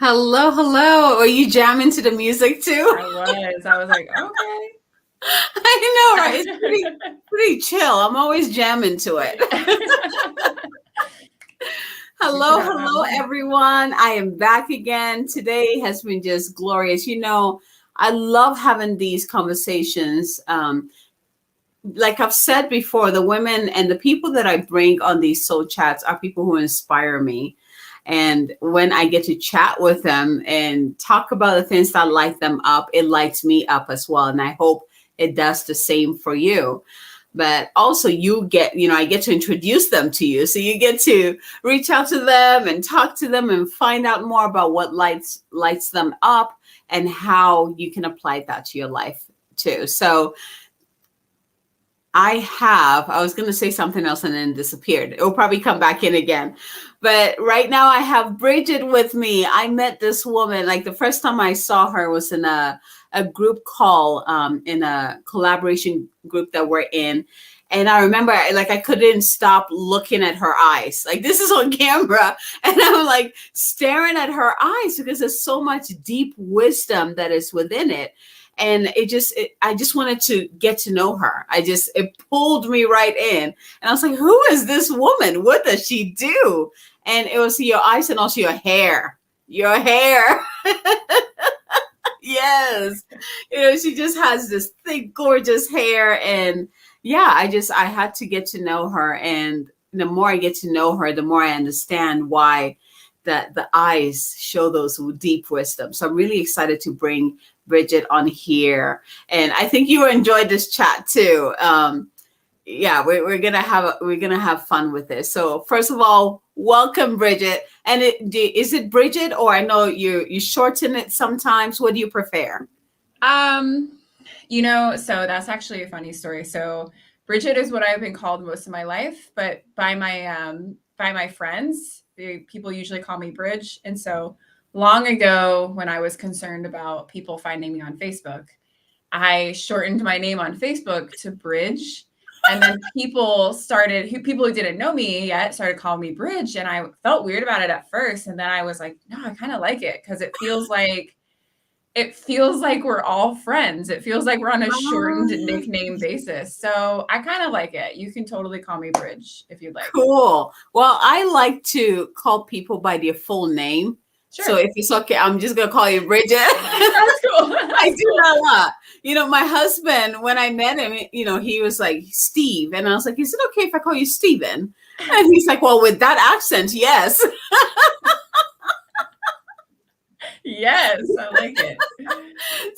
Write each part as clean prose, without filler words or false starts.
Hello, hello. Are you jamming to the music too? I was like, okay. I know, right? It's pretty chill. I'm always jamming to it. You should Hello, have that hello, more. everyone. I am back again. Today has been just glorious. I love having these conversations. Like I've said before, the women and the people that I bring on these soul chats are people who inspire me. And when I get to chat with them and talk about the things that light them up, it lights me up as well. And I hope it does the same for you. But also, I get to introduce them to you. So you get to reach out to them and talk to them and find out more about what lights them up and how you can apply that to your life too. So I was going to say something else and then disappeared. It will probably come back in again. But right now I have Bridgette with me. I met this woman, like the first time I saw her was in a group call, in a collaboration group that we're in. And I remember like I couldn't stop looking at her eyes. Like this is on camera. And I'm like staring at her eyes because there's so much deep wisdom that is within it. And I just wanted to get to know her. It pulled me right in. And I was like, who is this woman? What does she do? And it was your eyes and also your hair. Your hair. Yes. She just has this thick, gorgeous hair. And yeah, I had to get to know her. And the more I get to know her, the more I understand why the eyes show those deep wisdom. So I'm really excited to bring Bridgette on here. And I think you enjoyed this chat too. Yeah, we're gonna have fun with this. So first of all, welcome, Bridgette. And is it Bridgette, or I know you shorten it sometimes? What do you prefer? Um, so that's actually a funny story. So Bridget is what I've been called most of my life, but by my friends, people usually call me Bridge. And so long ago, when I was concerned about people finding me on Facebook, I shortened my name on Facebook to Bridge. And then people who didn't know me yet started calling me Bridge. And I felt weird about it at first. And then I was like, no, I kind of like it because it feels like we're all friends. It feels like we're on a shortened Oh, nickname basis. So I kind of like it. You can totally call me Bridge if you'd like. cool. Well, I like to call people by their full name. So Sure. if it's okay, I'm just gonna call you Bridget. That's cool. I That's do cool. that a lot. My husband, when I met him, he was like Steve, and I was like, "Is it okay if I call you Steven?" And he's like, "Well, with that accent, yes." Yes, I like it.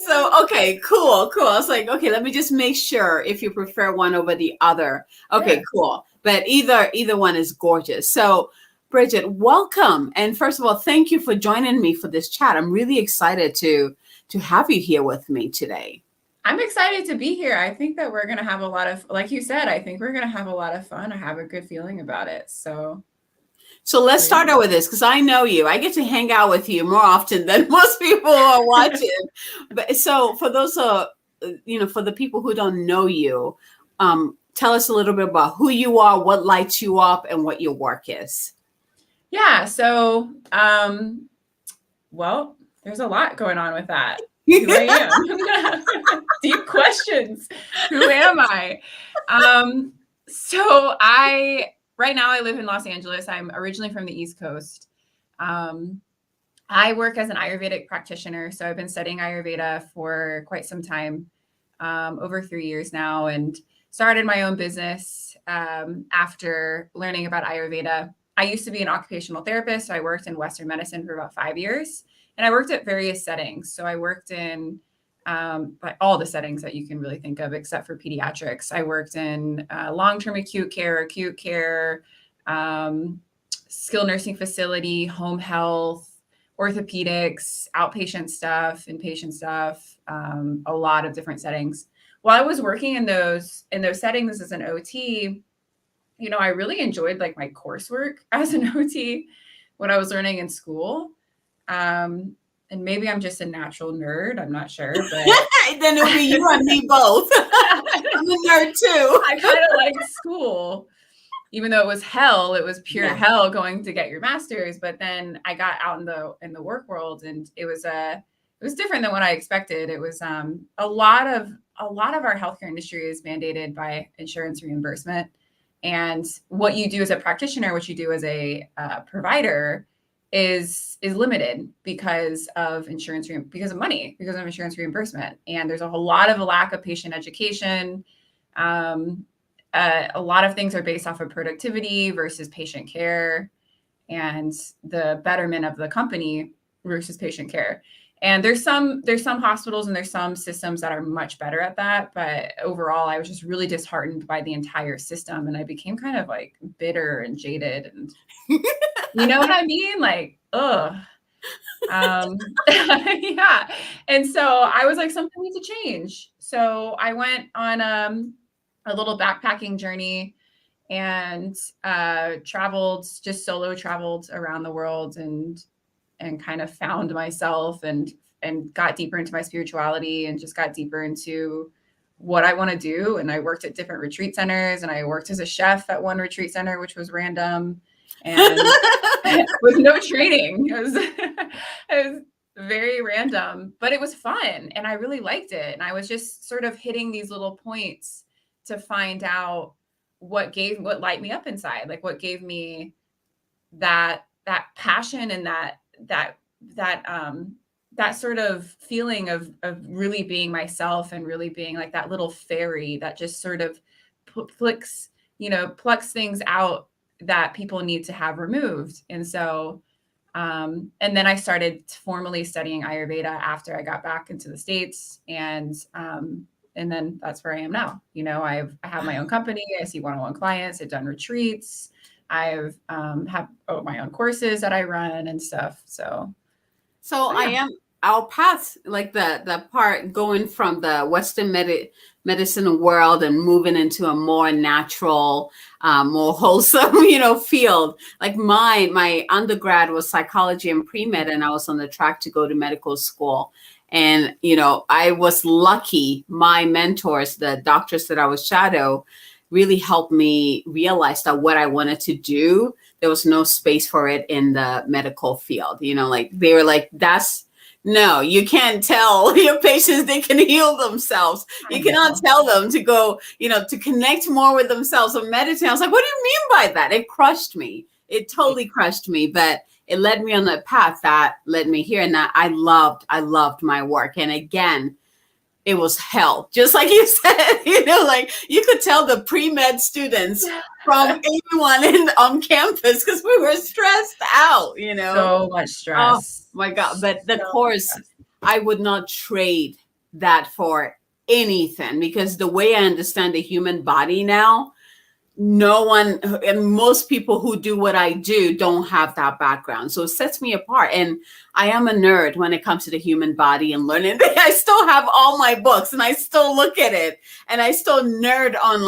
So okay, cool, cool. I was like, okay, let me just make sure if you prefer one over the other. Yeah. Okay, cool. But either one is gorgeous. So, Bridgette, welcome. And first of all, thank you for joining me for this chat. I'm really excited to have you here with me today. I'm excited to be here. I think that we're going to have a lot of, like you said, I think we're going to have a lot of fun. I have a good feeling about it. So let's So yeah. start out with this because I know you. I get to hang out with you more often than most people who are watching. But so for those, for the people who don't know you, tell us a little bit about who you are, what lights you up, and what your work is. Yeah. So, well, there's a lot going on with that. Who I am. Deep questions. Who am I? So right now I live in Los Angeles. I'm originally from the East Coast. I work as an Ayurvedic practitioner. So I've been studying Ayurveda for quite some time, over 3 years now, and started my own business after learning about Ayurveda. I used to be an occupational therapist. So I worked in Western medicine for about 5 years, and I worked at various settings. So I worked in like all the settings that you can really think of, except for pediatrics. I worked in long-term acute care, skilled nursing facility, home health, orthopedics, outpatient stuff, inpatient stuff, a lot of different settings. While I was working in those settings as an OT, I really enjoyed like my coursework as an OT when I was learning in school. And maybe I'm just a natural nerd. I'm not sure, but Then it'll be you and me both. I'm a nerd too. I kind of like school. even though it was hell, it was pure Yeah. hell going to get your master's. But then I got out in the work world, and it was different than what I expected. It was a lot of our healthcare industry is mandated by insurance reimbursement. And what you do as a practitioner, what you do as a provider, is limited because of because of money, because of insurance reimbursement. And there's a whole lot of a lack of patient education. A lot of things are based off of productivity versus patient care, and the betterment of the company versus patient care. And there's some hospitals and there's some systems that are much better at that. But overall, I was just really disheartened by the entire system. And I became kind of like bitter and jaded. And you know what I mean? Like, ugh. Yeah. And so I was like, something needs to change. So I went on a little backpacking journey and solo traveled around the world and kind of found myself and got deeper into my spirituality and just got deeper into what I want to do. And I worked at different retreat centers, and I worked as a chef at one retreat center, which was random and with no training. It was very random, but it was fun and I really liked it. And I was just sort of hitting these little points to find out what light me up inside, like what gave me that passion and that sort of feeling of really being myself and really being like that little fairy that just sort of plucks things out that people need to have removed. And so and then I started formally studying Ayurveda after I got back into the States. And then that's where I am now. I have my own company. I see one-on-one clients. I've done retreats. I've have my own courses that I run and stuff. So I am our paths, like the part going from the Western medicine world and moving into a more natural, more wholesome, field. Like my undergrad was psychology and pre-med, and I was on the track to go to medical school. And, I was lucky. My mentors, the doctors that I was shadow, really helped me realize that what I wanted to do, there was no space for it in the medical field. Like they were like, no, you can't tell your patients they can heal themselves. You cannot tell them to go, to connect more with themselves or meditate. I was like, what do you mean by that? It crushed me. It totally crushed me. But it led me on a path that led me here. And I loved my work. And again, it was hell. Just like you said, like you could tell the pre-med students from anyone on campus because we were stressed out, So much stress. Oh my God. But the course, I would not trade that for anything, because the way I understand the human body now, no one, and most people who do what I do don't have that background. So it sets me apart. And I am a nerd when it comes to the human body and learning. I still have all my books and I still look at it and I still nerd on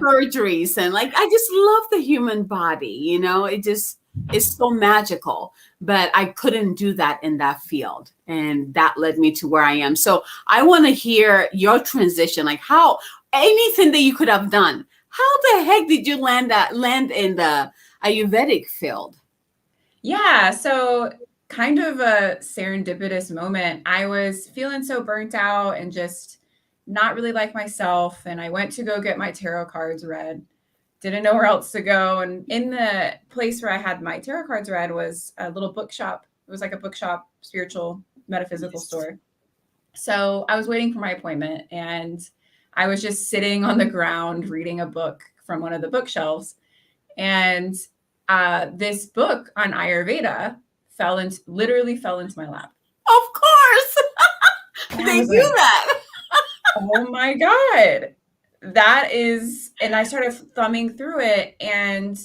surgeries. And I just love the human body, it just is so magical. But I couldn't do that in that field. And that led me to where I am. So I want to hear your transition, like how anything that you could have done. How the heck did you land in the Ayurvedic field? Yeah, so kind of a serendipitous moment. I was feeling so burnt out and just not really like myself. And I went to go get my tarot cards read. Didn't know where else to go. And in the place where I had my tarot cards read was a little bookshop. It was like a bookshop, spiritual, metaphysical store. So I was waiting for my appointment and I was just sitting on the ground reading a book from one of the bookshelves. And this book on Ayurveda literally fell into my lap. Of course. They do that. Oh my God. And I started thumbing through it, and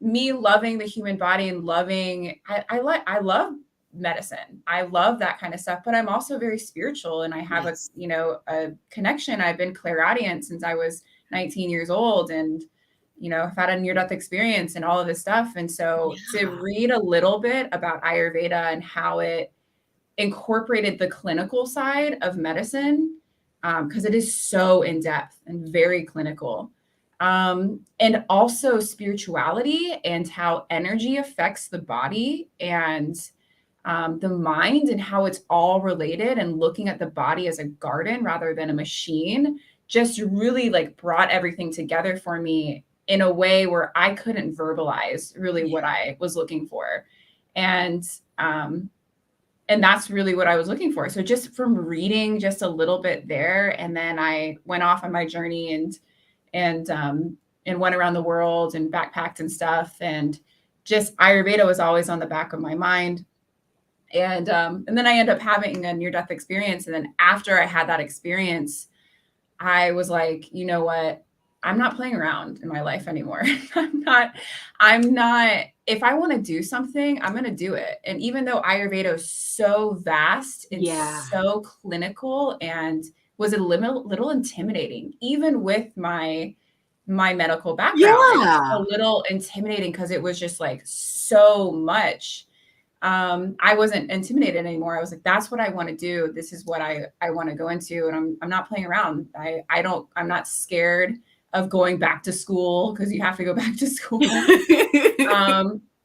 me loving the human body and I love medicine. I love that kind of stuff, but I'm also very spiritual, and I have a connection. I've been clairaudient since I was 19 years old, and I've had a near-death experience and all of this stuff. And so to read a little bit about Ayurveda and how it incorporated the clinical side of medicine, because it is so in-depth and very clinical, And also spirituality and how energy affects the body and the mind and how it's all related, and looking at the body as a garden rather than a machine just really like brought everything together for me in a way where I couldn't verbalize really what I was looking for. And that's really what I was looking for. So just from reading just a little bit there, and then I went off on my journey and went around the world and backpacked and stuff. And just Ayurveda was always on the back of my mind. And then I ended up having a near-death experience. And then after I had that experience, I was like, you know what? I'm not playing around in my life anymore. I'm not, if I want to do something, I'm going to do it. And even though Ayurveda is so vast and so clinical and was a little intimidating, even with my medical background, it was a little intimidating because it was just like so much. I wasn't intimidated anymore. I was like, that's what I want to do. This is what I want to go into. And I'm not playing around. I'm not scared of going back to school, because you have to go back to school.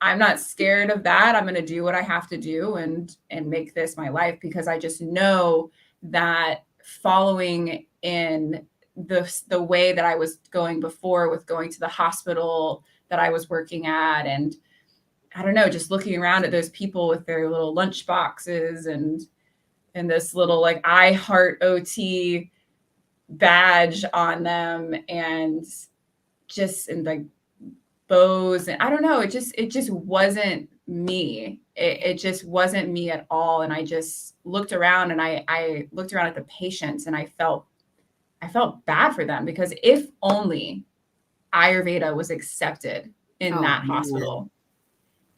I'm not scared of that. I'm going to do what I have to do and make this my life, because I just know that following in the way that I was going before, with going to the hospital that I was working at, and I don't know, just looking around at those people with their little lunch boxes and this little like I Heart OT badge on them, and like bows, and I don't know, it just wasn't me. It just wasn't me at all. And I just looked around, and I looked around at the patients, and I felt bad for them, because if only Ayurveda was accepted in that hospital,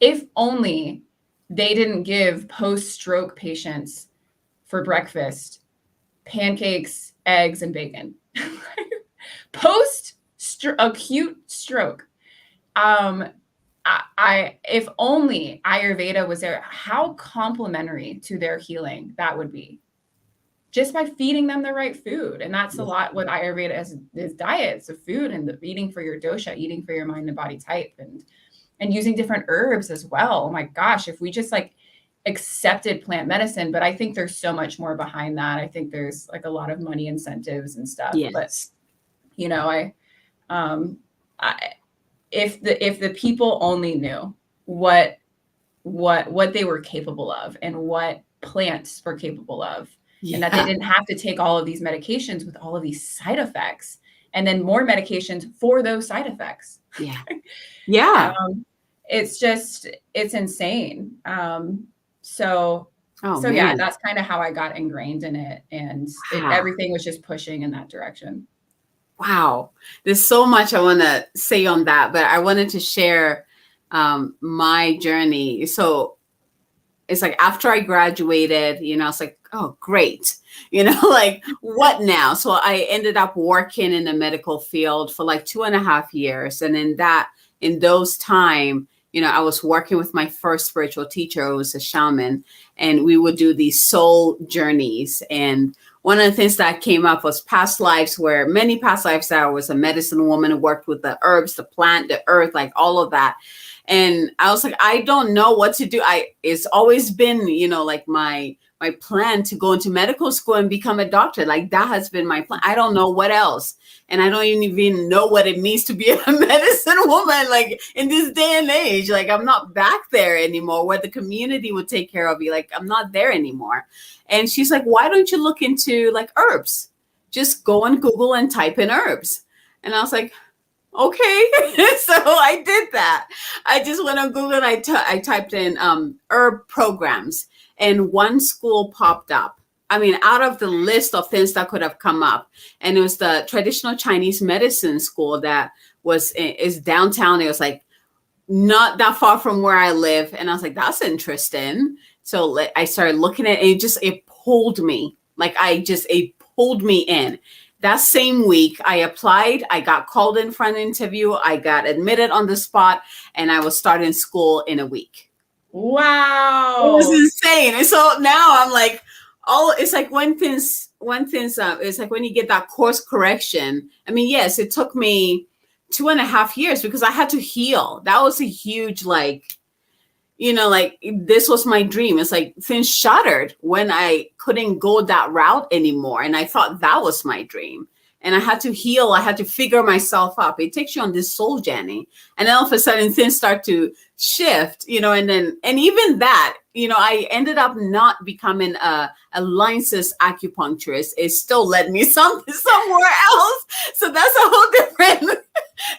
if only they didn't give post-stroke patients for breakfast pancakes, eggs, and bacon. Post-acute stroke. If only Ayurveda was there, how complimentary to their healing that would be, just by feeding them the right food. And that's a lot what Ayurveda is diet. It's the food and the eating for your dosha, eating for your mind and body type, and using different herbs as well. Oh my gosh, if we just like accepted plant medicine. But I think there's so much more behind that. I think there's like a lot of money incentives and stuff. Yes. But you know, if the people only knew what they were capable of, and what plants were capable of, and that they didn't have to take all of these medications with all of these side effects, and then more medications for those side effects. It's insane. So yeah, that's kind of how I got ingrained in it, and everything was just pushing in that direction. Wow. There's so much I want to say on that, but I wanted to share my journey. So it's like after I graduated, it's like, oh, great. Like what now? So I ended up working in the medical field for like 2.5 years. And in those time, I was working with my first spiritual teacher, who was a shaman, and we would do these soul journeys. And one of the things that came up was past lives, where many past lives that I was a medicine woman who worked with the herbs, the plant, the earth, like all of that. And I was like, I don't know what to do. It's always been, like my plan to go into medical school and become a doctor. Like that has been my plan. I don't know what else. And I don't even know what it means to be a medicine woman, like in this day and age. Like I'm not back there anymore, where the community would take care of you. Like I'm not there anymore. And she's like, why don't you look into like herbs? Just go on Google and type in herbs. And I was like, okay. So I did that. I just went on Google and I typed in herb programs, and one school popped up. I mean, out of the list of things that could have come up, and it was the traditional Chinese medicine school that is downtown. It was like not that far from where I live. And I was like, that's interesting. So I started looking at it, and it pulled me. It pulled me in. That same week, I applied. I got called in for an interview. I got admitted on the spot, and I was starting school in a week. Wow. It was insane. And so now I'm like, it's like it's like when you get that course correction. I mean, yes, it took me 2.5 years because I had to heal. That was a huge, like, like this was my dream. It's like things shattered when I couldn't go that route anymore. And I thought that was my dream. And I had to heal. I had to figure myself up. It takes you on this soul journey. And then all of a sudden things start to shift, and even that, I ended up not becoming a licensed acupuncturist. It still led me somewhere else. So that's a whole different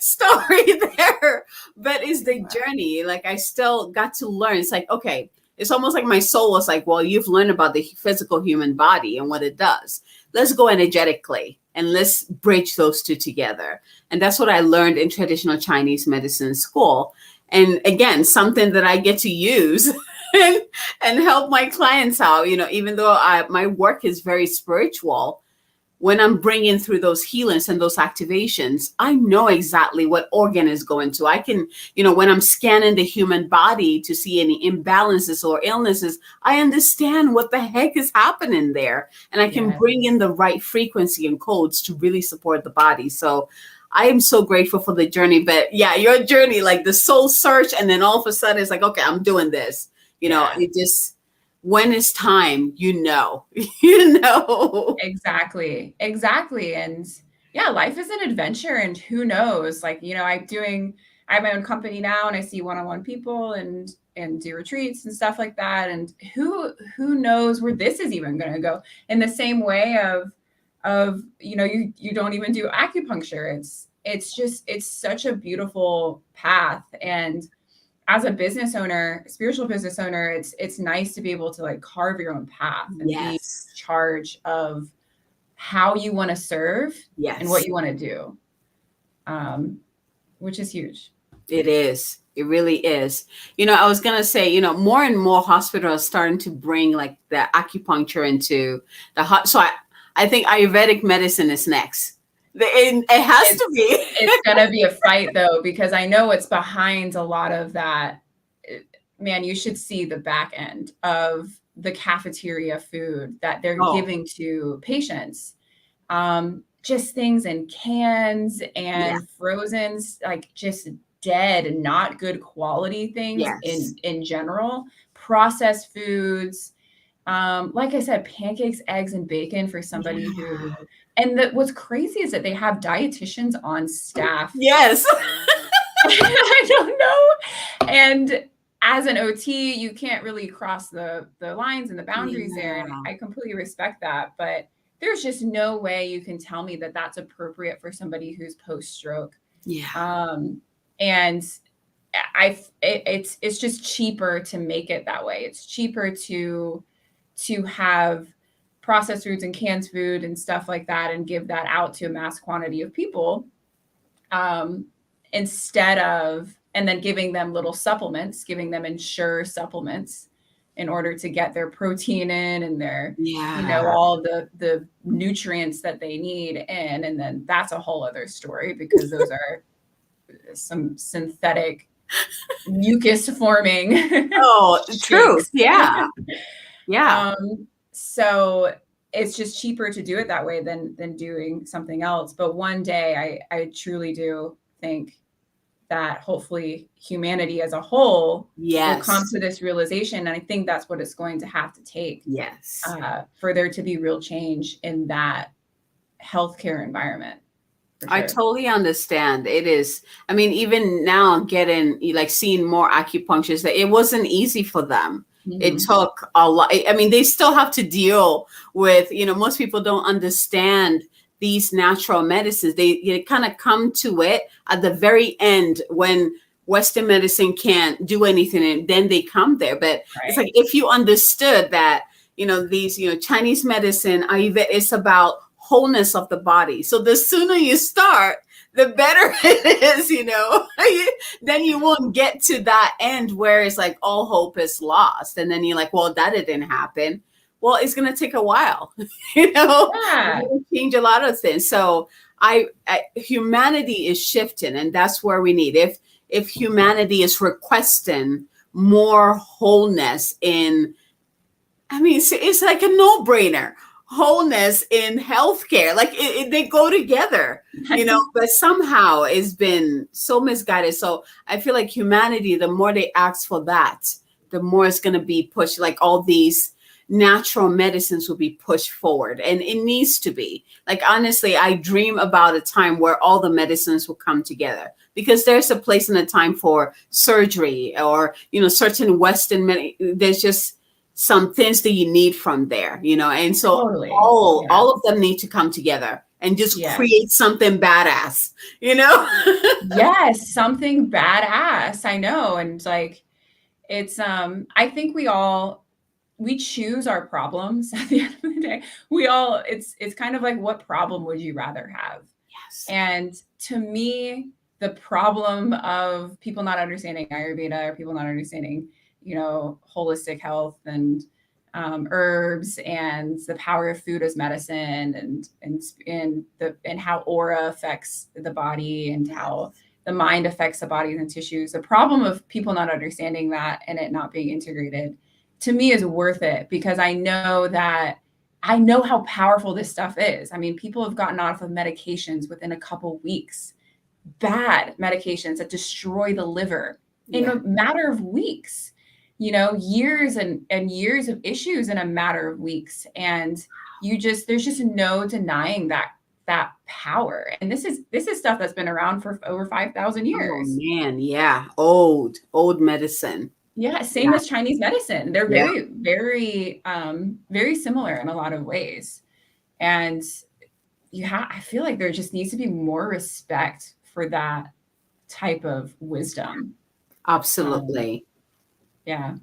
story there. But it's the journey. Like I still got to learn. It's like, okay, it's almost like my soul was like, well, you've learned about the physical human body and what it does. Let's go energetically and let's bridge those two together. And that's what I learned in traditional Chinese medicine school. And again, something that I get to use and help my clients out, even though my work is very spiritual, when I'm bringing through those healings and those activations, I know exactly what organ is going to. I can, when I'm scanning the human body to see any imbalances or illnesses, I understand what the heck is happening there. And I can bring in the right frequency and codes to really support the body. So I am so grateful for the journey. But yeah, your journey, like the soul search, and then all of a sudden it's like, okay, I'm doing this. It just, when it's time, Exactly. And yeah, life is an adventure, and who knows, like, I have my own company now, and I see one-on-one people and do retreats and stuff like that. And who knows where this is even going to go, in the same way of, you don't even do acupuncture. It's such a beautiful path. And as a business owner, spiritual business owner, it's nice to be able to like carve your own path and be in charge of how you want to serve and what you want to do, which is huge. It is. It really is. I was going to say, more and more hospitals are starting to bring like the acupuncture into so I think Ayurvedic medicine is next. It has to be. It's going to be a fight, though, because I know it's behind a lot of that. Man, you should see the back end of the cafeteria food that they're giving to patients. Just things in cans and frozen, like just dead and not good quality things in general. Processed foods. Like I said, pancakes, eggs, and bacon for somebody who, and what's crazy is that they have dietitians on staff. Yes. I don't know. And as an OT, you can't really cross the lines and the boundaries there. And I completely respect that. But there's just no way you can tell me that that's appropriate for somebody who's post-stroke. Yeah. And it's just cheaper to make it that way. It's cheaper to have processed foods and canned food and stuff like that and give that out to a mass quantity of people, instead of, and then giving them little supplements, giving them Ensure supplements in order to get their protein in and their, all the nutrients that they need in. And then that's a whole other story, because those are some synthetic mucus forming. Oh, truth. Yeah. Yeah. So it's just cheaper to do it that way than doing something else. But one day I truly do think that hopefully humanity as a whole will come to this realization. And I think that's what it's going to have to take for there to be real change in that healthcare environment. Sure. I totally understand. It is. I mean, even now seeing more acupuncturists, that it wasn't easy for them. Mm-hmm. It took a lot. I mean, they still have to deal with, most people don't understand these natural medicines. They kind of come to it at the very end when Western medicine can't do anything, and then they come there. But it's like, if you understood that, these, Chinese medicine, Ayurveda, is about wholeness of the body. So the sooner you start, the better it is, then you won't get to that end where it's like all hope is lost. And then you're like, well, that didn't happen. Well, it's going to take a while, change a lot of things. So humanity is shifting, and that's where we need. If humanity is requesting more wholeness it's like a no-brainer. wholeness in healthcare. Like they go together, but somehow it's been so misguided. So I feel like humanity, the more they ask for that, the more it's going to be pushed. Like all these natural medicines will be pushed forward, and it needs to be. Like, honestly, I dream about a time where all the medicines will come together, because there's a place and a time for surgery, or certain there's just some things that you need from there, and so Totally. all of them need to come together and just create something badass. Yes, something badass. I know. And like, it's I think we choose our problems at the end of the day. It's kind of like, what problem would you rather have? Yes. And to me, the problem of people not understanding Ayurveda, or people not understanding, holistic health and herbs, and the power of food as medicine, and how aura affects the body, and how the mind affects the bodies and tissues. The problem of people not understanding that, and it not being integrated, to me, is worth it, because I know how powerful this stuff is. I mean, people have gotten off of medications within a couple weeks, bad medications that destroy the liver in a matter of weeks, years and years of issues in a matter of weeks. And there's just no denying that power. And this is stuff that's been around for over 5,000 years. Oh man, yeah. Old medicine. Yeah, same as Chinese medicine. They're very, very, very similar in a lot of ways. And I feel like there just needs to be more respect for that type of wisdom. Absolutely. Yeah.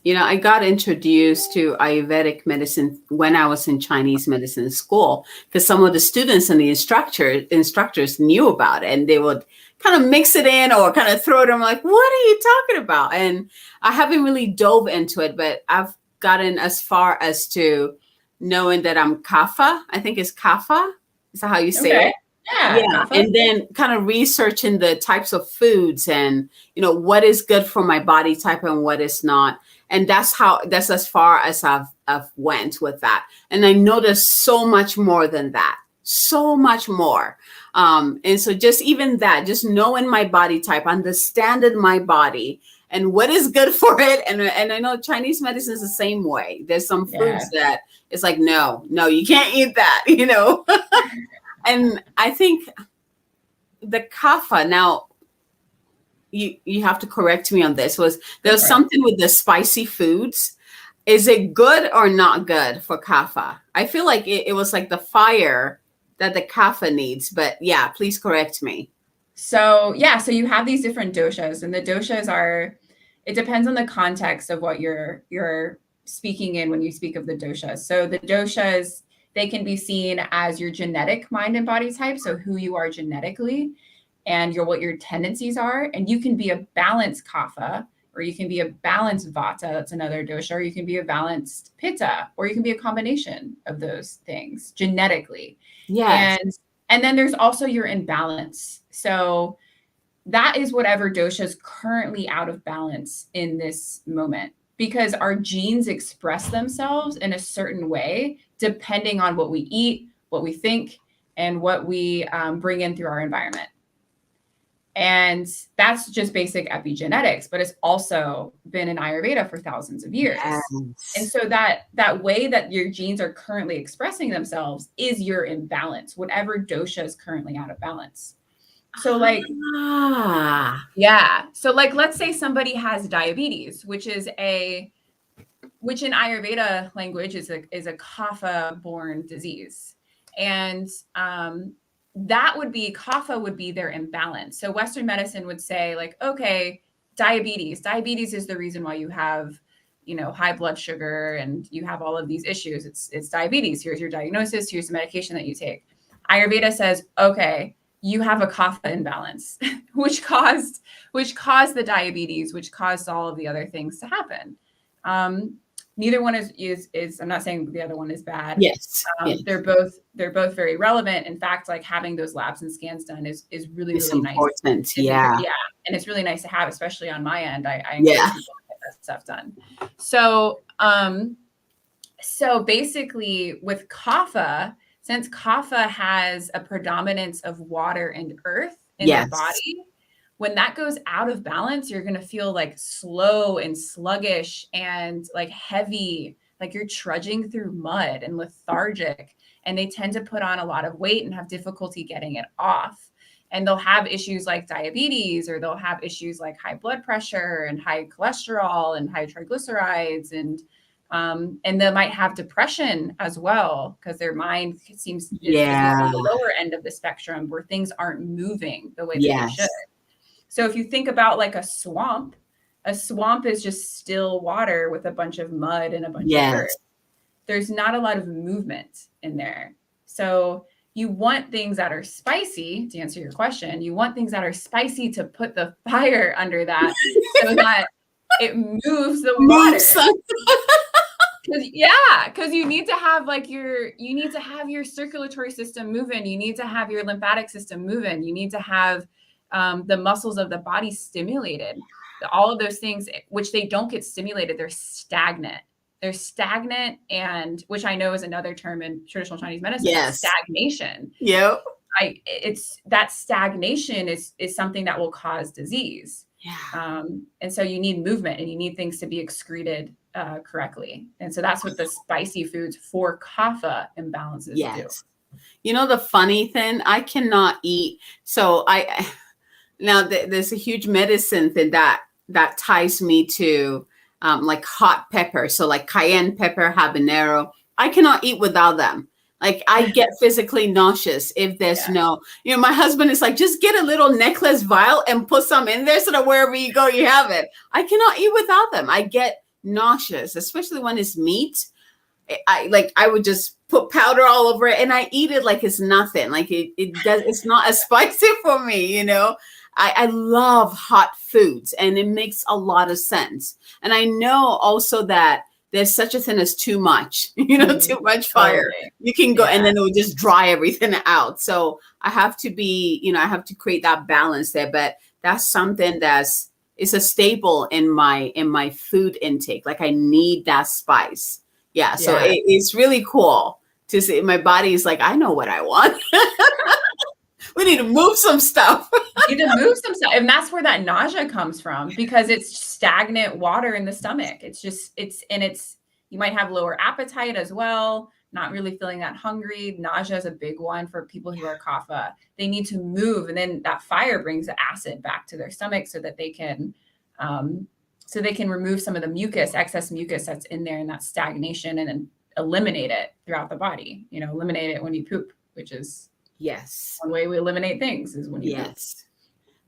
I got introduced to Ayurvedic medicine when I was in Chinese medicine school, because some of the students and the instructors knew about it, and they would kind of mix it in or kind of throw it. I'm like, what are you talking about? And I haven't really dove into it, but I've gotten as far as to knowing that I'm Kapha. I think it's Kapha. Is that how you say it? Yeah. And then kind of researching the types of foods, and what is good for my body type and what is not. And that's as far as I've went with that. And I know there's so much more than that, so much more. And so just even that, just knowing my body type, understanding my body and what is good for it. And I know Chinese medicine is the same way. There's some foods that it's like, no, you can't eat that, And I think the kapha, now you have to correct me on this, there's something with the spicy foods. Is it good or not good for kapha? I feel like it was like the fire that the kapha needs, but yeah, please correct me. So you have these different doshas, and the doshas it depends on the context of what you're speaking in when you speak of the doshas. So the doshas, they can be seen as your genetic mind and body type, so who you are genetically and what your tendencies are. And you can be a balanced kapha, or you can be a balanced vata, that's another dosha, or you can be a balanced pitta, or you can be a combination of those things genetically. Yes. And then there's also your imbalance. So that is whatever dosha is currently out of balance in this moment, because our genes express themselves in a certain way depending on what we eat, what we think, and what we bring in through our environment. And that's just basic epigenetics, but it's also been in Ayurveda for thousands of years. Yes. And so that way that your genes are currently expressing themselves is your imbalance, whatever dosha is currently out of balance. So like, So like, let's say somebody has diabetes, which in Ayurveda language is a kapha borne disease. And kapha would be their imbalance. So Western medicine would say like, okay, diabetes is the reason why you have, high blood sugar and you have all of these issues. It's diabetes. Here's your diagnosis. Here's the medication that you take. Ayurveda says, okay, you have a kapha imbalance, which caused the diabetes, which caused all of the other things to happen. Neither one is I'm not saying the other one is bad. Yes. They're both very relevant. In fact, like having those labs and scans done is really important. Nice. Yeah. And it's really nice to have, especially on my end. I encourage people to get that stuff done. So So basically with kapha, since kapha has a predominance of water and earth in the Yes. body, when that goes out of balance, you're going to feel like slow and sluggish and like heavy, like you're trudging through mud and lethargic. And they tend to put on a lot of weight and have difficulty getting it off. And they'll have issues like diabetes, or they'll have issues like high blood pressure and high cholesterol and high triglycerides, and they might have depression as well, because their mind is more Yeah. on the lower end of the spectrum where things aren't moving the way that they should. Yes. So if you think about like a swamp is just still water with a bunch of mud and a bunch of earth. Yes. There's not a lot of movement in there. So you want things that are spicy, to answer your question. You want things that are spicy to put the fire under that so that it moves the water. Because you need to have your circulatory system moving. You need to have your lymphatic system moving. You need to have the muscles of the body stimulated. All of those things, which they don't get stimulated, they're stagnant. They're stagnant, and which I know is another term in traditional Chinese medicine. Yes. Stagnation. Yep. It's that stagnation is something that will cause disease. Yeah. And so you need movement, and you need things to be excreted correctly. And so that's what the spicy foods for kapha imbalances do. You know, the funny thing, I cannot eat. So there's a huge medicine thing that ties me to like hot pepper. So like cayenne pepper, habanero, I cannot eat without them. Like I get physically nauseous if there's no, my husband is like, just get a little necklace vial and put some in there so that wherever you go, you have it. I cannot eat without them. I get nauseous, especially when it's meat. I would just put powder all over it and I eat it like it's nothing. Like it's not as spicy for me, I love hot foods, and it makes a lot of sense. And I know also that there's such a thing as too much, too much fire. Totally. You can go and then it will just dry everything out. So I have to I have to create that balance there. But that's something it's a staple in my food intake. Like I need that spice. Yeah. So it's really cool to see. My body is like, I know what I want. We need to move some stuff. And that's where that nausea comes from, because it's stagnant water in the stomach. You might have lower appetite as well, not really feeling that hungry. Nausea is a big one for people who are kapha. They need to move, and then that fire brings the acid back to their stomach so that they can remove some of the excess mucus that's in there, and that stagnation, and then eliminate it throughout the body. Eliminate it when you poop, which is one way we eliminate things is when you poop.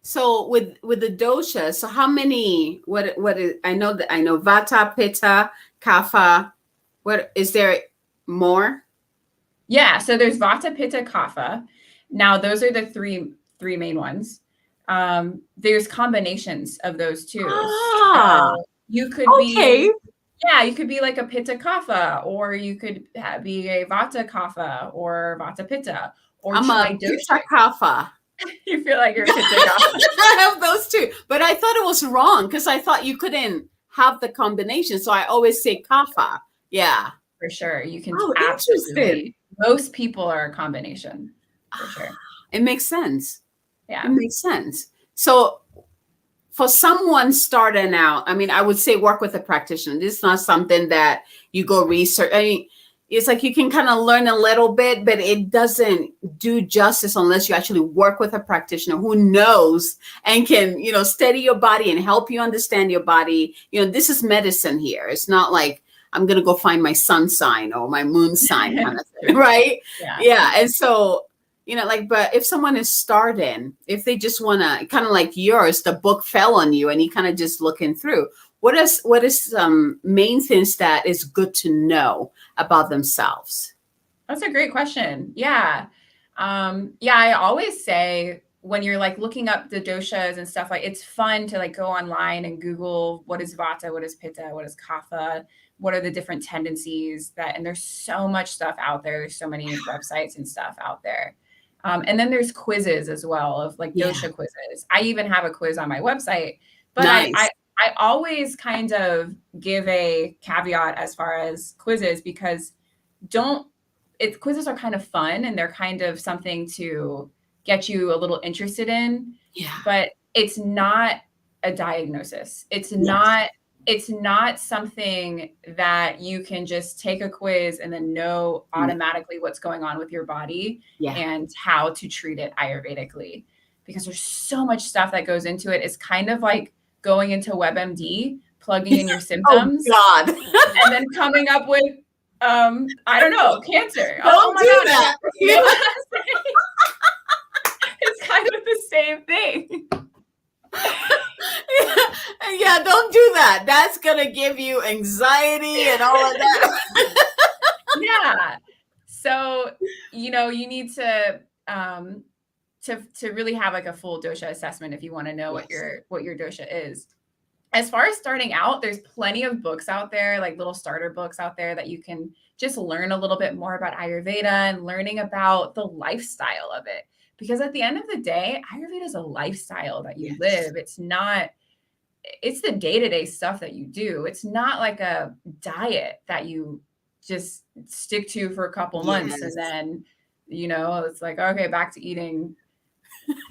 So with the dosha, so how many? What is? I know vata, pitta, kapha. What is there more? Yeah, so there's vata, pitta, kapha. Now those are the three main ones. There's combinations of those too. You could be you could be like a pitta kapha, or you could be a vata kapha or vata pitta, or I'm a pitta kapha. You feel like you're a pitta kapha. I have those two, but I thought it was wrong because I thought you couldn't have the combination. So I always say kapha. Yeah, for sure. You can absolutely. Most people are a combination, for sure. It makes sense. Yeah, it makes sense. So for someone starting out, I would say work with a practitioner. This is not something that you go research. It's like you can kind of learn a little bit, but it doesn't do justice unless you actually work with a practitioner who knows and can, steady your body and help you understand your body. This is medicine here. It's not like I'm going to go find my sun sign or my moon sign kind of thing, right? Yeah. And so, but if someone is starting, if they just want to kind of like yours, the book fell on you and you kind of just looking through, what is some main things that is good to know about themselves? That's a great question. Yeah. I always say when you're like looking up the doshas and stuff, like it's fun to like go online and Google what is vata, what is pitta, what is kapha, what are the different tendencies and there's so much stuff out there. There's so many websites and stuff out there. And then there's quizzes as well of like dosha quizzes. I even have a quiz on my website, but nice. I always kind of give a caveat as far as quizzes, because quizzes are kind of fun and they're kind of something to get you a little interested in, Yeah. but it's not a diagnosis. It's not something that you can just take a quiz and then know automatically what's going on with your body and how to treat it Ayurvedically, because there's so much stuff that goes into it. It's kind of like going into WebMD, plugging in your symptoms, oh God. and then coming up with, I don't know, cancer. Don't do that. You know what I'm saying? It's kind of the same thing. Yeah, don't do that. That's gonna give you anxiety and all of that. Yeah. So, you need to really have like a full dosha assessment if you want to know what your dosha is. As far as starting out, there's plenty of books out there, like little starter books out there that you can just learn a little bit more about Ayurveda and learning about the lifestyle of it. Because at the end of the day, Ayurveda is a lifestyle that you live. It's the day-to-day stuff that you do. It's not like a diet that you just stick to for a couple months and then, it's like, okay, back to eating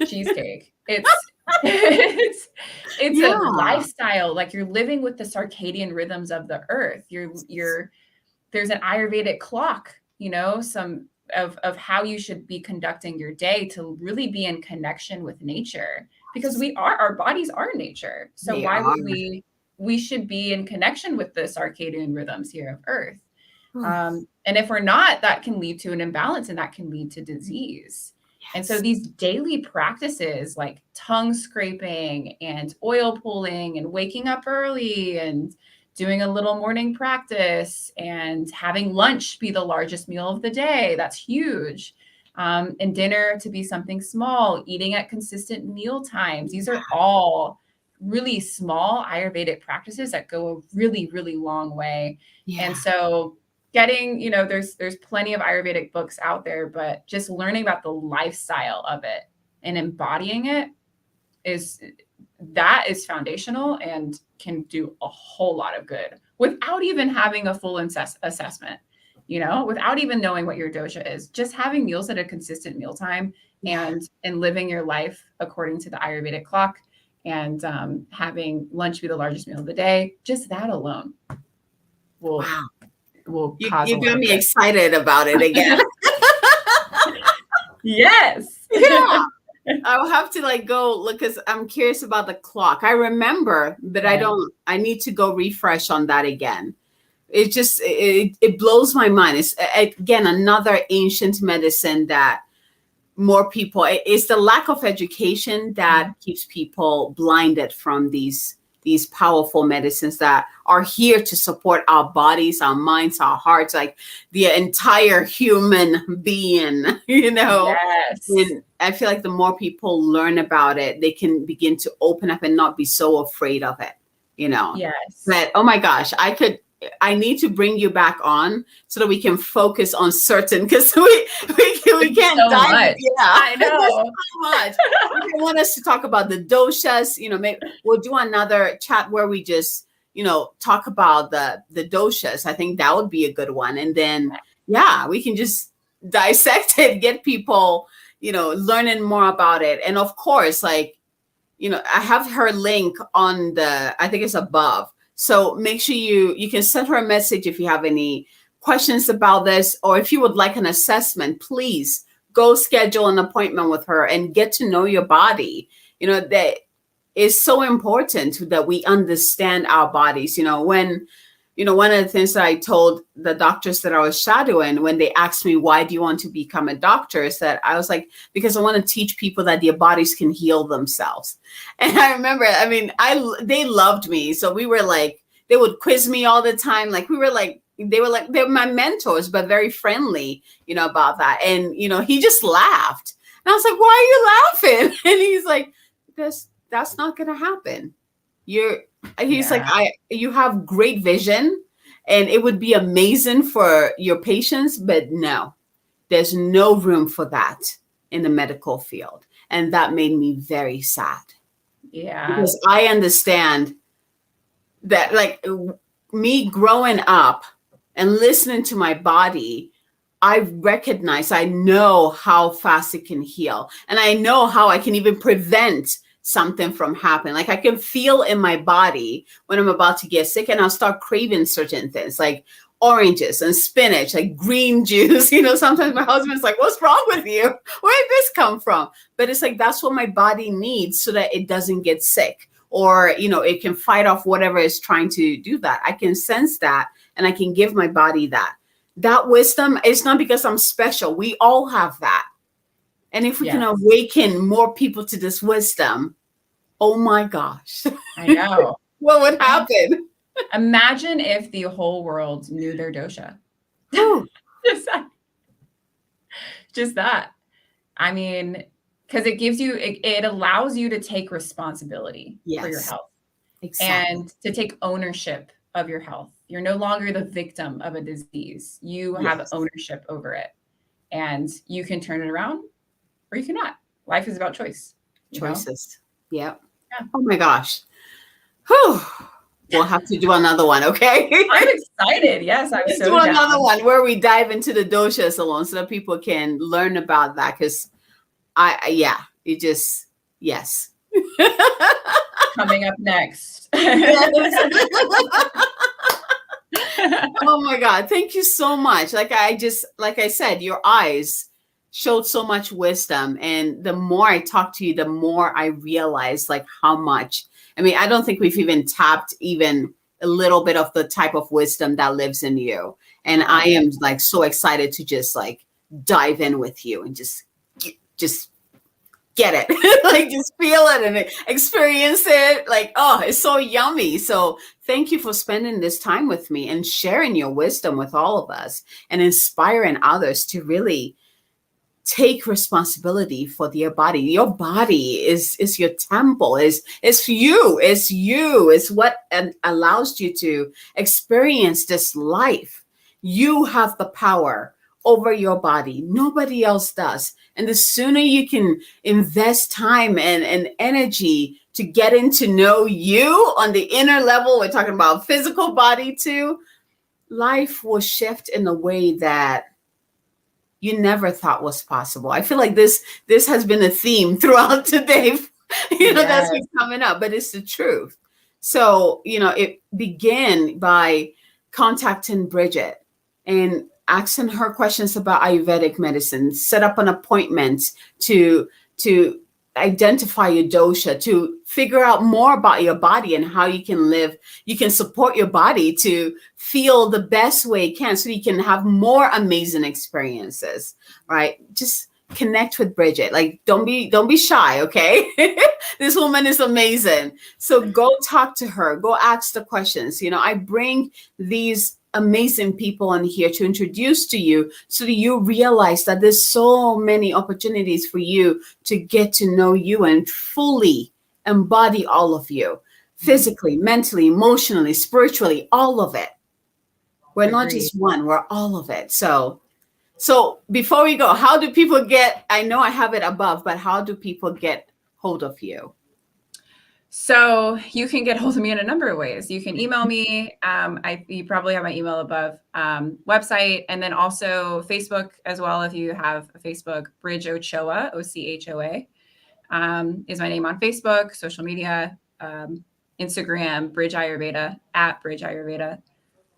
cheesecake. It's a lifestyle. Like, you're living with the circadian rhythms of the earth. There's an Ayurvedic clock, some of how you should be conducting your day to really be in connection with nature, because our bodies are nature. So would we should be in connection with the circadian rhythms here of earth. And if we're not, that can lead to an imbalance and that can lead to disease. And so these daily practices like tongue scraping and oil pulling and waking up early and doing a little morning practice and having lunch be the largest meal of the day, that's huge. And dinner to be something small, eating at consistent meal times. These are all really small Ayurvedic practices that go a really, really long way. Yeah. And so getting, there's plenty of Ayurvedic books out there, but just learning about the lifestyle of it and embodying it is foundational and can do a whole lot of good without even having a full assessment, without even knowing what your dosha is. Just having meals at a consistent mealtime and living your life according to the Ayurvedic clock and having lunch be the largest meal of the day. Just that alone will cause you got me excited about it again. Yes. Yeah. I'll have to go look, because I'm curious about the clock. I remember, but I need to go refresh on that again. It just, it blows my mind. It's, again, another ancient medicine that more people, it's the lack of education that keeps people blinded from these powerful medicines that are here to support our bodies, our minds, our hearts, like the entire human being, Yes. And I feel like the more people learn about it, they can begin to open up and not be so afraid of it, Yes. But, oh my gosh, I need to bring you back on so that we can focus on certain, because we can't so dive. Much. Yeah, I know so much. If you want us to talk about the doshas, maybe we'll do another chat where we just, talk about the doshas. I think that would be a good one. And then, we can just dissect it, get people, learning more about it. And of course, I have her link on I think it's above. So make sure you can send her a message if you have any questions about this, or if you would like an assessment, please go schedule an appointment with her and get to know your body. That is so important, that we understand our bodies. When, one of the things that I told the doctors that I was shadowing when they asked me, why do you want to become a doctor? Is that I was like, because I want to teach people that their bodies can heal themselves. And I remember, they loved me. So we were like, they would quiz me all the time. They're my mentors, but very friendly, about that. And, he just laughed. And I was like, why are you laughing? And he's like, that's not going to happen. He's like, you have great vision and it would be amazing for your patients, but no, there's no room for that in the medical field. And that made me very sad. Yeah. Because I understand that like me growing up and listening to my body, I recognize, I know how fast it can heal. And I know how I can even prevent something from happening. Like I can feel in my body when I'm about to get sick, and I'll start craving certain things like oranges and spinach, like green juice. Sometimes my husband's like, what's wrong with you? Where did this come from? But it's like, that's what my body needs so that it doesn't get sick, or, it can fight off whatever is trying to do that. I can sense that, and I can give my body that. That wisdom is not because I'm special. We all have that. And if we can awaken more people to this wisdom, oh my gosh. I know. What would happen? Imagine if the whole world knew their dosha. Just that. I mean, because it allows you to take responsibility for your health. Exactly. And to take ownership of your health. You're no longer the victim of a disease. You have ownership over it, and you can turn it around or you cannot. Life is about choice. Choices. Yep. Yeah. Oh my gosh. Whew. We'll have to do another one, okay? I'm excited. Yes, I'm so do another one where we dive into the doshas alone so that people can learn about that. Because yes. Coming up next. Oh my God. Thank you so much. Like I said, your eyes showed so much wisdom. And the more I talk to you, the more I realize like how much. I mean, I don't think we've even tapped even a little bit of the type of wisdom that lives in you. And I am like so excited to just like dive in with you and just get it, like just feel it and experience it. Like, oh, it's so yummy. So thank you for spending this time with me and sharing your wisdom with all of us and inspiring others to really take responsibility for their body. Your body is your temple, is you, is what allows you to experience this life. You have the power over your body. Nobody else does. And the sooner you can invest time and energy to getting to know you on the inner level, we're talking about physical body too, life will shift in a way that you never thought was possible. I feel like this has been a theme throughout today. That's been coming up, but it's the truth. So, it began by contacting Bridgette and asking her questions about Ayurvedic medicine, set up an appointment to identify your dosha, to figure out more about your body and how you can live. You can support your body to feel the best way it can so you can have more amazing experiences, right? Just connect with Bridgette. Like, don't be shy, okay? This woman is amazing. So go talk to her, go ask the questions. I bring these amazing people on here to introduce to you so that you realize that there's so many opportunities for you to get to know you and fully embody all of you, physically, mentally, emotionally, spiritually, all of it. We're not just one, we're all of it. So before we go, how do people I know I have it above, but how do people get hold of you? So you can get hold of me in a number of ways. You can email me. You probably have my email above, website, and then also Facebook as well. If you have a Facebook, Bridgette Ochoa, Ochoa, is my name on Facebook, social media, Instagram, Bridge Ayurveda, at Bridge Ayurveda,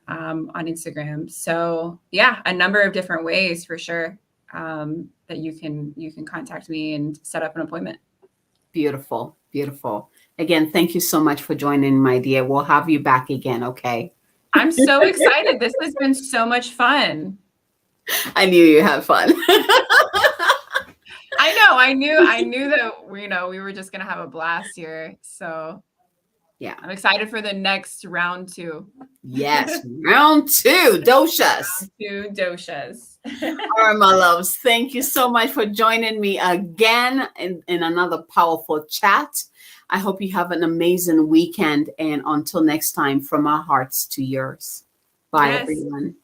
on Instagram. So yeah, a number of different ways for sure, that you can contact me and set up an appointment. Beautiful. Beautiful. Again, thank you so much for joining, my dear. We'll have you back again, okay? I'm so excited. This has been so much fun. I knew you had fun. I knew that we were just gonna have a blast here. So yeah, I'm excited for the next round 2. Yes, round 2, doshas. Round 2 doshas. All right, my loves. Thank you so much for joining me again in another powerful chat. I hope you have an amazing weekend. And until next time, from our hearts to yours. Bye, everyone.